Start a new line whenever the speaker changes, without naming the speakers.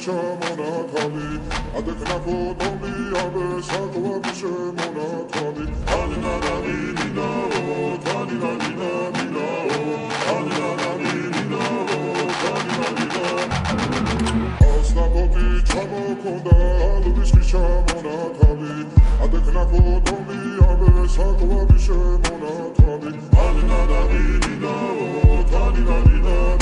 შემონათალი ადექნა ფოტომი აბე საკვები შემონათალი ანინანინინაო თანინანინანინაო ანინანინინაო თანინანინანინაო ასნაფოთი ჩამოქონდა ალვისში შემონათალი ადექნა ფოტომი აბე საკვები შემონათალი ანინანინინაო თანინანინაო